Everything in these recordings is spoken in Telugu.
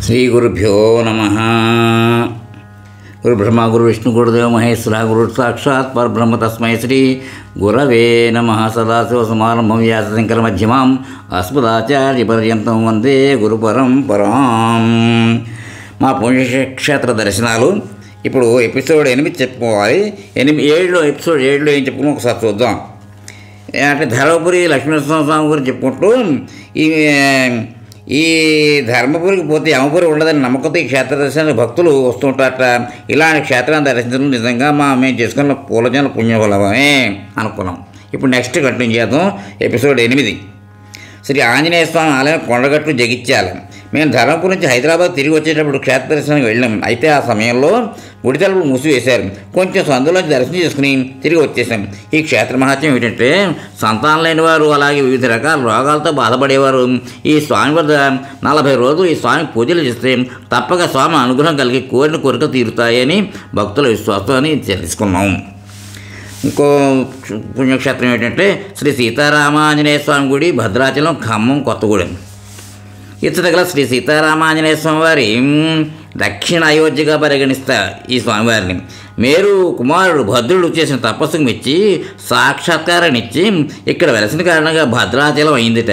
శ్రీ గురుభ్యో నమః. గురు బ్రహ్మ గురు విష్ణు గురుదేవ మహేశ్వర గురు సాక్షాత్ పరబ్రహ్మ తస్మై శ్రీ గురవే నమః. సదాశివ సమారంభం వ్యాసశంకర మధ్యమాం అస్మదాచార్య పర్యంతం వందే గురు పరంపరాం. మా పుణ్యక్షేత్ర దర్శనాలు ఇప్పుడు ఎపిసోడ్ 8 చెప్పుకోవాలి. ఎపిసోడ్ 7లో ఏం చెప్పుకున్నాం ఒకసారి చూద్దాం. అంటే ధర్మపురి లక్ష్మీనరసింహస్వామి గురించి చెప్పుకుంటూ ఈ ధర్మపురికి పోతే యమపురి ఉండదని నమ్మకంతో ఈ క్షేత్ర దర్శనానికి భక్తులు వస్తుంటారట. ఇలాంటి క్షేత్రాన్ని దర్శించడం నిజంగా మేము చేసుకున్న పూలజన పుణ్యఫలమే అనుకున్నాం. ఇప్పుడు నెక్స్ట్ కంటిన్యూ చేద్దాం. ఎపిసోడ్ 8 శ్రీ ఆంజనేయ స్వామి ఆలయం కొండగట్టు జగిత్యాల. మేము ధర్మపురి నుంచి హైదరాబాద్ తిరిగి వచ్చేటప్పుడు క్షేత్ర దర్శనానికి వెళ్ళాం. అయితే ఆ సమయంలో గుడి తలుపులు మూసివేశారు. కొంచెం సందులోంచి దర్శనం చేసుకుని తిరిగి వచ్చేసాం. ఈ క్షేత్ర మహత్యం ఏంటంటే సంతానం లేని వారు అలాగే వివిధ రకాల రోగాలతో బాధపడేవారు ఈ స్వామి వద్ద 40 రోజులు ఈ స్వామి పూజలు చేస్తే తప్పక స్వామి అనుగ్రహం కలిగి కోరిన కోరిక తీరుతాయని భక్తుల విశ్వాసాన్ని తెలుసుకున్నాం. ఇంకో పుణ్యక్షేత్రం ఏంటంటే శ్రీ సీతారామాంజనేయ స్వామి గుడి, భద్రాచలం, ఖమ్మం, కొత్తగూడెం. ఇతర గల శ్రీ సీతారామాంజనేయ స్వామి వారి దక్షిణ అయోధ్యగా పరిగణిస్తారు. ఈ స్వామివారిని మేరు కుమారుడు భద్రుడు చేసిన తపస్సుకు మెచ్చి సాక్షాత్కారాన్ని ఇచ్చి ఇక్కడ వెలసిన కారణంగా భద్రాచలం అయిందిట.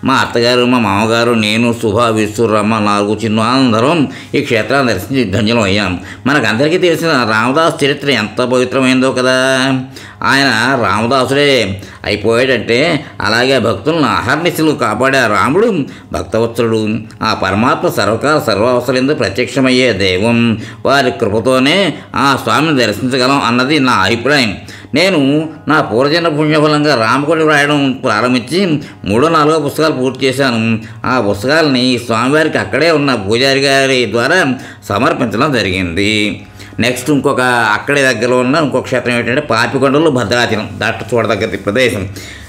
మా అత్తగారు, మా మామగారు, నేను, సుభ, విశ్వరమ్మ 4 చిన్న అందరం ఈ క్షేత్రాన్ని దర్శించి ధన్యులం అయ్యాం. మనకందరికీ తెలిసిన రామదాసు చరిత్ర ఎంత పవిత్రమైందో కదా. ఆయన రామదాసుడే అయిపోయాడంటే అలాగే భక్తులను అహర్నిశలు కాపాడే రాముడు భక్తవత్సలుడు. ఆ పరమాత్మ సర్వకాల సర్వావసరంలో ప్రత్యక్షమయ్యే దైవం. వారి కృపతోనే ఆ స్వామిని దర్శించగలం అన్నది నా అభిప్రాయం. నేను నా పూర్వజన్మ పుణ్యఫలంగా రామకోటి వ్రాయడం ప్రారంభించి 3-4 పుస్తకాలు పూర్తి చేశాను. ఆ పుస్తకాలని స్వామివారికి అక్కడే ఉన్న పూజారి గారి ద్వారా సమర్పించడం జరిగింది. నెక్స్ట్ ఇంకొక అక్కడే దగ్గరలో ఉన్న ఇంకొక క్షేత్రం ఏంటంటే పాపికొండలు, భద్రాచలం. దాంట్లో చూడదగ్గది ప్రదేశం.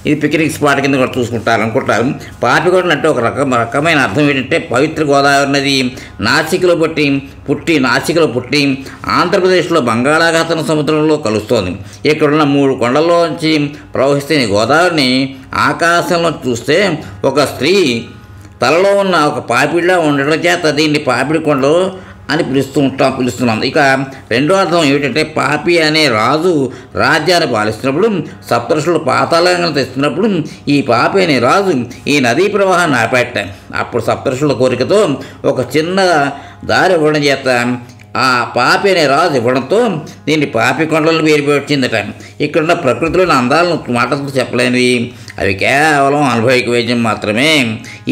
ఇది పిక్నిక్ స్పాట్ కింద కూడా చూసుకుంటారు అనుకుంటారు. పాపికొండలు అంటే ఒక రకమైన అర్థం ఏంటంటే పవిత్ర గోదావరి నది నాసికలో పుట్టి ఆంధ్రప్రదేశ్లో బంగాళాఖాతం సముద్రంలో కలుస్తోంది. ఇక్కడున్న 3 కొండల్లోంచి ప్రవహిస్తే గోదావరిని ఆకాశంలో చూస్తే ఒక స్త్రీ తలలో ఉన్న ఒక పాపిడిలా ఉండడం చేత దీన్ని పాపిడి కొండలు అని పిలుస్తున్నాం. ఇక రెండో అర్థం ఏమిటంటే పాపి అనే రాజు రాజ్యాన్ని పాలిస్తున్నప్పుడు సప్తఋషులు పాతాళంగా తెస్తున్నప్పుడు ఈ పాపి అనే రాజు ఈ నదీ ప్రవాహాన్ని ఆపేట. అప్పుడు సప్తఋషుల కోరికతో ఒక చిన్న దారి ఇవ్వడం చేత ఆ పాపి అనే రాజు ఇవ్వడంతో దీన్ని పాపి కొండలను పేరు వచ్చిందట. ఇక్కడున్న ప్రకృతిలోని అందాలను మాటలతో చెప్పలేనివి. అవి కేవలం అనుభవిక వైద్యం మాత్రమే.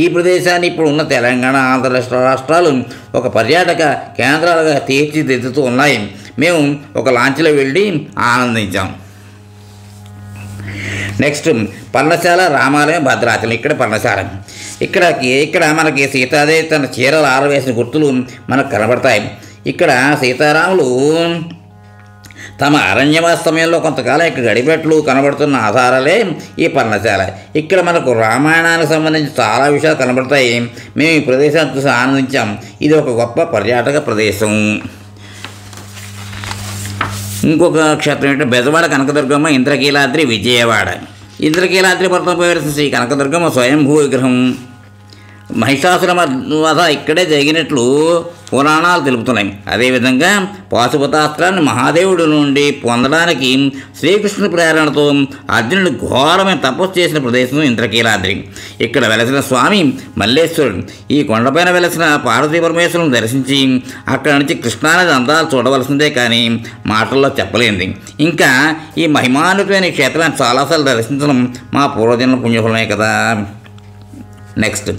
ఈ ప్రదేశాన్ని ఇప్పుడు ఉన్న తెలంగాణ, ఆంధ్ర రాష్ట్రాలు ఒక పర్యాటక కేంద్రాలుగా తీర్చిదిద్దుతూ ఉన్నాయి. మేము ఒక లాంచ్లో వెళ్ళి ఆనందించాం. నెక్స్ట్ పర్ణశాల, రామాలయం, భద్రాచలం. ఇక్కడ పర్ణశాల. ఇక్కడ మనకి సీతాదేవి తన చీరలు ఆరవేసిన గుర్తులు మనకు కనబడతాయి. ఇక్కడ సీతారాములు తమ అరణ్యవాస సమయంలో కొంతకాలం ఇక్కడ గడిపెట్లు కనబడుతున్న ఆధారాలే ఈ పర్ణశాల. ఇక్కడ మనకు రామాయణానికి సంబంధించి చాలా విషయాలు కనబడతాయి. మేము ఈ ప్రదేశాన్ని చూసి ఆనందించాం. ఇది ఒక గొప్ప పర్యాటక ప్రదేశం. ఇంకొక క్షేత్రం ఏంటంటే బెజవాడ కనకదుర్గమ్మ, ఇంద్రకీలాద్రి, విజయవాడ. ఇంద్రకీలాద్రి పర్వతంపై వెలిసిన శ్రీ కనకదుర్గమ్మ స్వయంభూ విగ్రహం. మహిషాసుర వధ ఇక్కడే జరిగినట్లు పురాణాలు తెలుపుతున్నాయి. అదేవిధంగా పాశుపతాస్త్రాన్ని మహాదేవుడి నుండి పొందడానికి శ్రీకృష్ణుడి ప్రేరణతో అర్జునుడు ఘోరమైన తపస్సు చేసిన ప్రదేశం ఇంద్రకీలాద్రి. ఇక్కడ వెలసిన స్వామి మల్లేశ్వరుడు. ఈ కొండపైన వెలసిన పార్వతీ పరమేశ్వరులను దర్శించి అక్కడి నుంచి కృష్ణానది అందాలు చూడవలసిందే కానీ మాటల్లో చెప్పలేంది. ఇంకా ఈ మహిమాన్వితమైన క్షేత్రాన్ని చాలాసార్లు దర్శించడం మా పూర్వజన్మ పుణ్యఫలమే కదా. నెక్స్ట్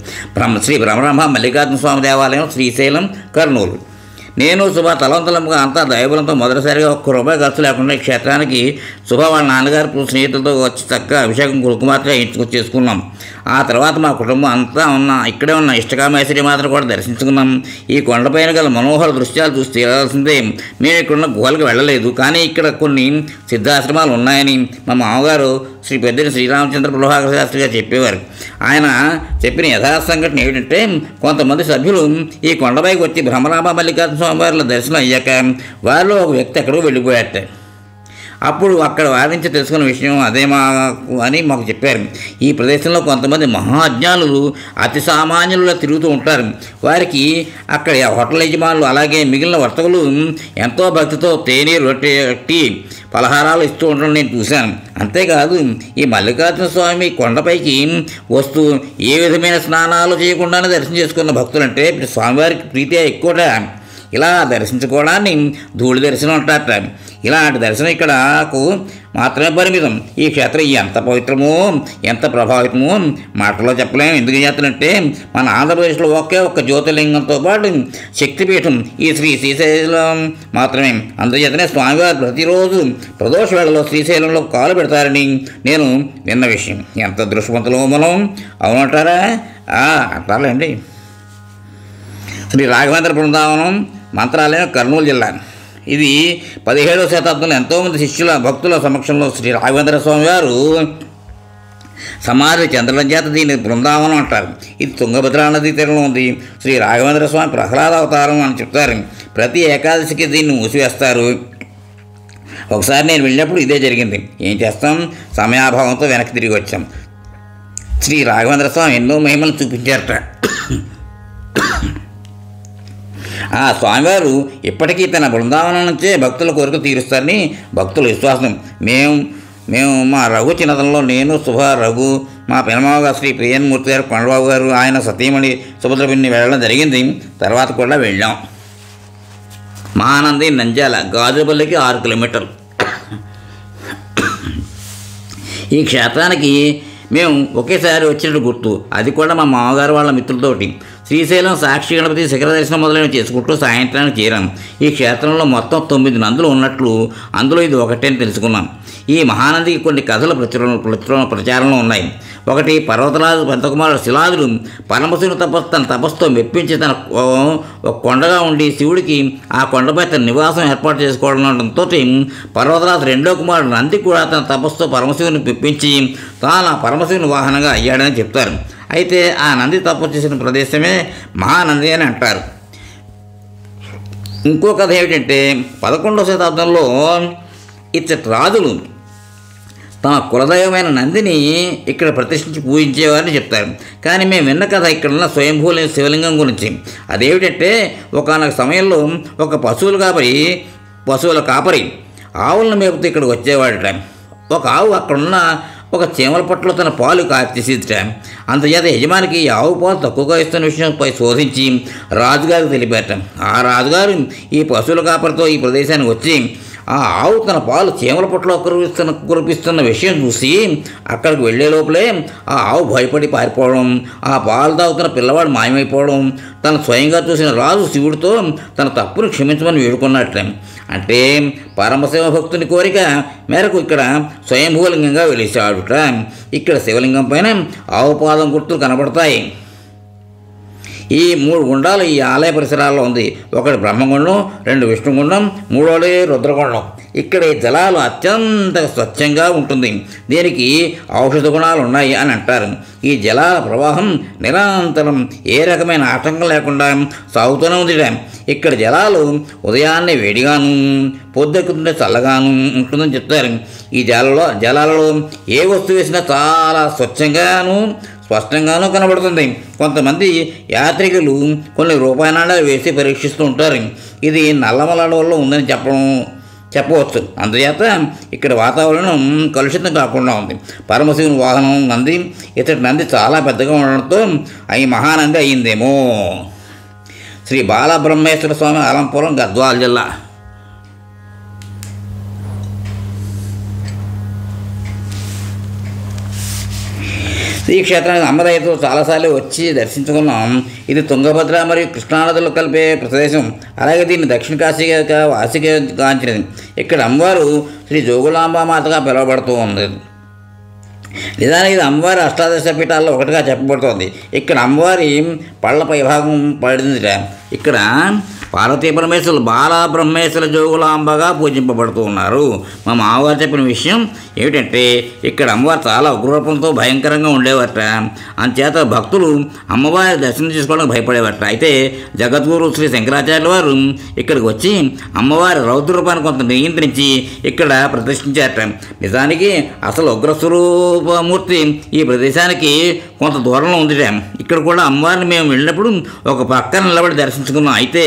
శ్రీ బ్రహ్మరాంబ మల్లికార్జున స్వామి దేవాలయం, శ్రీశైలం, కర్నూలు. నేను శుభ తలంతలంగా అంతా దైవబలంతో మొదటిసారిగా ₹1 ఖర్చు లేకుండా ఈ క్షేత్రానికి శుభ వాళ్ళ నాన్నగారు స్నేహితులతో వచ్చి చక్కగా అభిషేకం కుమార్తె చేసుకున్నాం. ఆ తర్వాత మా కుటుంబం అంతా ఇక్కడే ఉన్న ఇష్టకామేశ్వరి మాత్రం కూడా దర్శించుకున్నాం. ఈ కొండపైన గల మనోహర దృశ్యాలు చూసి తీరాల్సిందే. మేము ఇక్కడున్న గుహలకు వెళ్ళలేదు, కానీ ఇక్కడ కొన్ని సిద్ధాశ్రమాలు ఉన్నాయని మా మామగారు శ్రీ పెద్దని శ్రీరామచంద్ర ప్రభాకర శాస్త్రి గారు చెప్పేవారు. ఆయన చెప్పిన యథార్థ సంఘటన ఏమిటంటే కొంతమంది సభ్యులు ఈ కొండపైకి వచ్చి బ్రహ్మరాంబ మల్లికార్జున స్వామివారిలో దర్శనం అయ్యాక వారిలో ఒక వ్యక్తి ఎక్కడికో వెళ్ళిపోయాట. అప్పుడు అక్కడ వారి నుంచి తెలుసుకున్న విషయం అదే మాకు చెప్పారు. ఈ ప్రదేశంలో కొంతమంది మహా అజ్ఞానులు అతి సామాన్యులలో తిరుగుతూ ఉంటారు. వారికి అక్కడ హోటల్ యజమానులు అలాగే మిగిలిన వర్తకులు ఎంతో భక్తితో తేనె, రొట్టె, టీ, పలహారాలు ఇస్తూ ఉండడం నేను చూశాను. అంతేకాదు ఈ మల్లికార్జున స్వామి కొండపైకి వస్తూ ఏ విధమైన స్నానాలు చేయకుండానే దర్శనం చేసుకున్న భక్తులంటే స్వామివారికి ప్రీతి ఎక్కువట. ఇలా దర్శించుకోవడాన్ని ధూళి దర్శనం అంటారట. ఇలాంటి దర్శనం ఇక్కడకు మాత్రమే పరిమితం. ఈ క్షేత్రం ఎంత పవిత్రమో ఎంత ప్రభావితమో మాటలో చెప్పలేము. ఎందుకు చేస్తానంటే మన ఆంధ్రప్రదేశ్లో ఒక్క జ్యోతిర్లింగంతో పాటు శక్తిపీఠం ఈ శ్రీశైలం మాత్రమే. అందుచేతనే స్వామివారు ప్రతిరోజు ప్రదోష వేళలో శ్రీశైలంలో కాలు పెడతారని నేను విన్న విషయం. ఎంత దృష్టివంతులో మనం అవునంటారా? అంటారులేండి. శ్రీ రాఘవేంద్ర బృందావనం మంత్రాలయం, కర్నూలు జిల్లా. ఇది 17వ శతాబ్దంలో ఎంతోమంది శిష్యుల భక్తుల సమక్షంలో శ్రీ రాఘవేంద్ర స్వామి వారు సమాధి చంద్రుల చేత దీన్ని బృందావనం అంటారు. ఇది తుంగభద్రా నదీ తీరంలో ఉంది. శ్రీ రాఘవేంద్ర స్వామి ప్రహ్లాద అవతారం అని చెప్తారు. ప్రతి ఏకాదశికి దీన్ని మూసివేస్తారు. ఒకసారి నేను వెళ్ళినప్పుడు ఇదే జరిగింది. ఏం చేస్తాం, సమయాభావంతో వెనక్కి తిరిగి వచ్చాం. శ్రీ రాఘవేంద్ర స్వామి ఎన్నో మహిమలు చూపించారట. ఆ స్వామివారు ఇప్పటికీ తన బృందావనం నుంచే భక్తుల కోరిక తీరుస్తారని భక్తుల విశ్వాసం. మేము మా రఘు చిన్నతనంలో నేను, శుభ, రఘు, మా పెనమావ గారు శ్రీ ప్రియన్మూర్తి గారు, కొండబాబు గారు, ఆయన సతీమణి సుభద్రపిన్ని వెళ్ళడం జరిగింది. తర్వాత కూడా వెళ్ళాం. మహానంది, నంద్యాల, గాజుపల్లికి 6 కిలోమీటర్లు. ఈ క్షేత్రానికి మేము ఒకేసారి వచ్చినట్టు గుర్తు. అది కూడా మా మామగారు వాళ్ళ మిత్రులతోటి. శ్రీశైలం, సాక్షి గణపతి, శిఖర దర్శనం మొదలైన చేసుకుంటూ సాయంత్రానికి చేరాం. ఈ క్షేత్రంలో మొత్తం 9 నందులు ఉన్నట్లు, అందులో ఇది ఒకటే అని తెలుసుకున్నాం. ఈ మహానందికి కొన్ని కథలు ప్రచారంలో ఉన్నాయి. ఒకటి, పర్వతరాజు పంతకుమారుడు శిలాదుడు పరమశివుని తన తపస్సుతో మెప్పించి తన కొండగా ఉండి శివుడికి ఆ కొండపై తన నివాసం ఏర్పాటు చేసుకోవడంతో పర్వతరాజు రెండో కుమారుడు నంది కూడా తన తపస్సుతో పరమశివుని మెప్పించి తాను ఆ పరమశివుని వాహనంగా అయ్యాడని చెప్తారు. అయితే ఆ నంది తపస్సు చేసిన ప్రదేశమే మహానంది అని అంటారు. ఇంకో కథ ఏమిటంటే 11వ శతాబ్దంలో ఇచ్చటి రాజులు తమ కులదైవమైన నందిని ఇక్కడ ప్రతిష్ఠించి పూజించేవారని చెప్తారు. కానీ మేము విన్న కథ ఇక్కడ ఉన్న స్వయంభూ శివలింగం గురించి. అదేమిటంటే ఒకానొక సమయంలో ఒక పశువుల కాపరి ఆవులను మేపుతూ ఇక్కడికి వచ్చేవాడట. ఒక ఆవు అక్కడున్న ఒక చీమల పట్ల తన పాలు కాచేసిట. అందుచేత యజమానికి ఆవు పాలు తక్కువగా ఇస్తున్న విషయంపై శోధించి రాజుగారికి తెలిపారట. ఆ రాజుగారు ఈ పశువుల కాపరితో ఈ ప్రదేశానికి వచ్చి ఆ ఆవు తన పాలు చీమల పట్ల కురిపిస్తున్న విషయం చూసి అక్కడికి వెళ్లే లోపలే ఆ ఆవు భయపడి పారిపోవడం, ఆ పాలు తాగుతున్న పిల్లవాడు మాయమైపోవడం తను స్వయంగా చూసిన రాజు శివుడితో తన తప్పును క్షమించమని వేడుకున్నట్లే. అంటే పరమశివ భక్తుని కోరిక మేరకు ఇక్కడ స్వయంభూలింగంగా వెలిసాడుట. ఇక్కడ శివలింగం పైన ఆవు పాదం గుర్తులు కనబడతాయి. ఈ 3 గుండాలు ఈ ఆలయ పరిసరాల్లో ఉంది. ఒకటి బ్రహ్మగుండం, 2 విష్ణుగుండం, 3వది రుద్రగుండం. ఇక్కడ ఈ జలాలు అత్యంత స్వచ్ఛంగా ఉంటుంది. దీనికి ఔషధ గుణాలు ఉన్నాయి అని అంటారు. ఈ జలాల ప్రవాహం నిరంతరం ఏ రకమైన ఆటంకం లేకుండా సాగుతూనే ఉంది. ఇక్కడ జలాలు ఉదయాన్నే వేడిగాను, పొద్దుకుంటే చల్లగాను ఉంటుందని చెప్తారు. ఈ జలాలలో ఏ వస్తువు వేసినా చాలా స్పష్టంగానూ కనబడుతుంది. కొంతమంది యాత్రికులు కొన్ని రూపాయనాలు వేసి పరీక్షిస్తూ ఉంటారు. ఇది నల్లమల అడవుల్లో ఉందని చెప్పవచ్చు. అందుచేత ఇక్కడ వాతావరణం కలుషితం కాకుండా ఉంది. పరమశివుని వాహనం నంది. ఇతడి నంది చాలా పెద్దగా ఉండడంతో ఈ మహానంది అయ్యిందేమో. శ్రీ బాలబ్రహ్మేశ్వర స్వామి, అలంపురం, గద్వాల జిల్లా. ఈ క్షేత్రానికి అమ్మదయ్యతో చాలాసార్లు వచ్చి దర్శించుకున్నాం. ఇది తుంగభద్ర మరియు కృష్ణానదులు కలిపే ప్రదేశం. అలాగే దీన్ని దక్షిణ కాశీగా వాసిగాంచినది. ఇక్కడ అమ్మవారు శ్రీ జోగులాంబామాతగా పిలువబడుతూ ఉంది. నిజానికి ఇది అమ్మవారి అష్టాదశ పీఠాల్లో ఒకటిగా చెప్పబడుతోంది. ఇక్కడ అమ్మవారి పళ్ళ పైభాగం పడిందిట. ఇక్కడ పార్వతీ పరమేశ్వరులు బాలబ్రహ్మేశ్వర జోగులాంబగా పూజింపబడుతూ ఉన్నారు. మా మామగారు చెప్పిన విషయం ఏమిటంటే ఇక్కడ అమ్మవారు చాలా ఉగ్రరూపంతో భయంకరంగా ఉండేవట. అందుచేత భక్తులు అమ్మవారి దర్శనం చేసుకోవడానికి భయపడేవట. అయితే జగద్గురు శ్రీ శంకరాచార్యుల వారు ఇక్కడికి వచ్చి అమ్మవారి రౌద్ర రూపాన్ని కొంత నియంత్రించి ఇక్కడ ప్రతిష్ఠించారట. నిజానికి అసలు ఉగ్రస్వరూపమూర్తి ఈ ప్రదేశానికి కొంత దూరంలో ఉంది. ఇక్కడ కూడా అమ్మవారిని మేము వెళ్ళినప్పుడు ఒక పక్కన నిలబడి దర్శించుకున్నాం. అయితే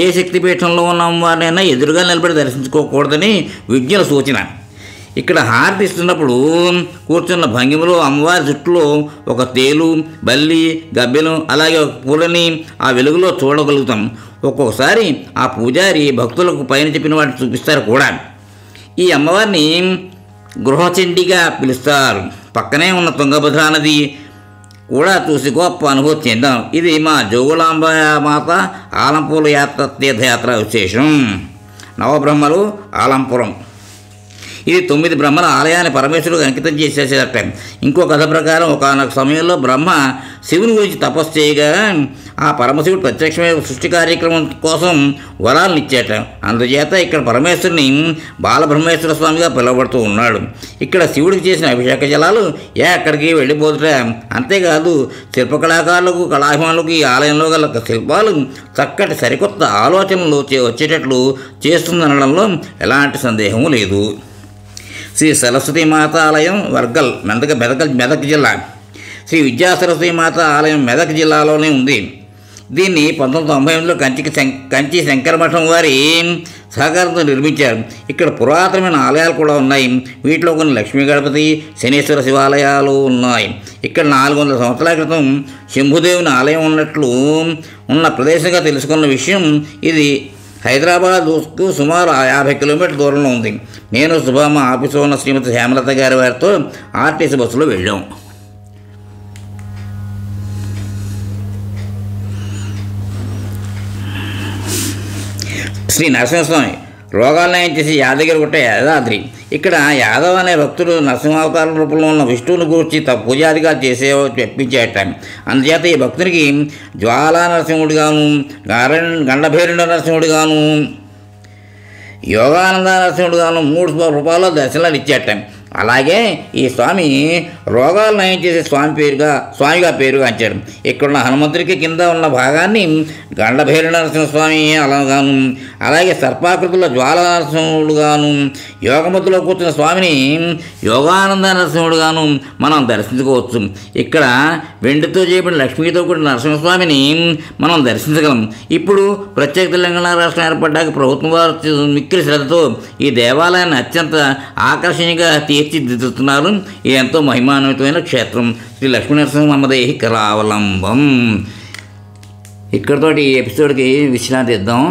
ఏ శక్తిపీఠంలో ఉన్న అమ్మవారినైనా ఎదురుగా నిలబడి దర్శించుకోకూడదని విజ్ఞుల సూచన. ఇక్కడ హారతి ఇస్తున్నప్పుడు కూర్చున్న భంగిమలో అమ్మవారి చుట్టూలో ఒక తేలు, బల్లి, గబ్బెలు, అలాగే ఒక పూలని ఆ వెలుగులో చూడగలుగుతాం. ఒక్కొక్కసారి ఆ పూజారి భక్తులకు పైన చెప్పిన వాటిని చూపిస్తారు కూడా. ఈ అమ్మవారిని గృహచండిగా పిలుస్తారు. పక్కనే ఉన్న తుంగభద్రా నది కూడా చూసి గొప్ప అనుభూతి చెందాం. ఇది మా జోగులాంబ మాత ఆలంపూల తీర్థయాత్ర విశేషం. నవబ్రహ్మలు ఆలంపురం. ఇది 9 బ్రహ్మల ఆలయాన్ని పరమేశ్వరుడికి అంకితం చేసేసేట. ఇంకో కథ ప్రకారం ఒకనొక సమయంలో బ్రహ్మ శివుని గురించి తపస్సు చేయగా ఆ పరమశివుడు ప్రత్యక్షమైన సృష్టి కార్యక్రమం కోసం వరాలను ఇచ్చేట. అందుచేత ఇక్కడ పరమేశ్వరుని బాలబ్రహ్మేశ్వర స్వామిగా పిలువబడుతూ ఉన్నాడు. ఇక్కడ శివుడికి చేసిన అభిషేక జలాలు ఎక్కడికి వెళ్ళిపోతుట. అంతేకాదు శిల్పకళాకారులకు, కళాభిమానులకు ఈ ఆలయంలో గల శిల్పాలు చక్కటి సరికొత్త ఆలోచనలు వచ్చేటట్లు చేస్తుందనడంలో ఎలాంటి సందేహము లేదు. శ్రీ సరస్వతీ మాత ఆలయం వర్గల్, మెదక్ జిల్లా. శ్రీ విద్యా సరస్వతీ మాత ఆలయం మెదక్ జిల్లాలోనే ఉంది. దీన్ని 1998లో కంచి శంకరమఠం వారి సహకారంతో నిర్మించారు. ఇక్కడ పురాతనమైన ఆలయాలు కూడా ఉన్నాయి. వీటిలో కొన్ని లక్ష్మీ గణపతి, శనీశ్వర శివాలయాలు ఉన్నాయి. ఇక్కడ 400 సంవత్సరాల క్రితం శంభుదేవుని ఆలయం ఉన్నట్లు ఉన్న ప్రదేశంగా తెలుసుకున్న విషయం ఇది. హైదరాబాద్కు సుమారు 50 కిలోమీటర్ల దూరంలో ఉంది. నేను సుభామ ఆఫీసులో ఉన్న శ్రీమతి హేమలత గారి వారితో ఆర్టీసీ బస్సులో వెళ్ళాం. శ్రీ నరసింహస్వామి రోగాలు నయం చేసి యాదగిరి గుట్ట యాదాద్రి. ఇక్కడ యాదవ్ అనే భక్తుడు నరసింహావతార రూపంలో ఉన్న విష్ణువుని గురించి పూజాదిగా చేసే చెప్పించేట. అందుచేత ఈ భక్తునికి జ్వాలా నరసింహుడిగాను, గండభేరుండ నరసింహుడిగాను, యోగానంద నరసింహుడిగాను 3 రూపాయల దర్శనాలు ఇచ్చేట. అలాగే ఈ స్వామి రోగాలు నయం చేసే స్వామిగా పేరుగాంచాడు. ఇక్కడున్న హనుమంతుడికి కింద ఉన్న భాగాన్ని గండభైరవ నరసింహస్వామి అలాగాను, అలాగే సర్పాకృతుల జ్వాల నరసింహుడుగాను, యోగముద్రలో కూర్చున్న స్వామిని యోగానంద నరసింహుడుగాను మనం దర్శించుకోవచ్చు. ఇక్కడ వెండితో చేయబడిన లక్ష్మీతో కూడిన నరసింహస్వామిని మనం దర్శించగలం. ఇప్పుడు ప్రత్యేక తెలంగాణ రాష్ట్రం ఏర్పడ్డాక ప్రభుత్వం వారు మిక్కిలి శ్రద్ధతో ఈ దేవాలయాన్ని అత్యంత ఆకర్షణీయంగా తీర్చిదిద్దుతున్నారు. ఇది ఎంతో మహిమాన్వితమైన క్షేత్రం. శ్రీ లక్ష్మీనరసింహదేహి కరావలంబం. ఇక్కడితోటి ఈ ఎపిసోడ్కి విశ్రాంతి ఇద్దాం,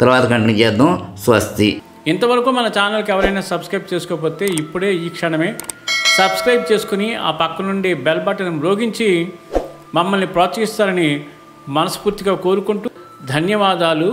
తర్వాత కంటిన్యూ చేద్దాం. స్వస్తి. ఇంతవరకు మన ఛానల్కి ఎవరైనా సబ్స్క్రైబ్ చేసుకోకపోతే ఇప్పుడే ఈ క్షణమే సబ్స్క్రైబ్ చేసుకుని ఆ పక్క నుండి బెల్ బటన్ మ్రోగించి మమ్మల్ని ప్రోత్సహిస్తారని మనస్ఫూర్తిగా కోరుకుంటూ ధన్యవాదాలు.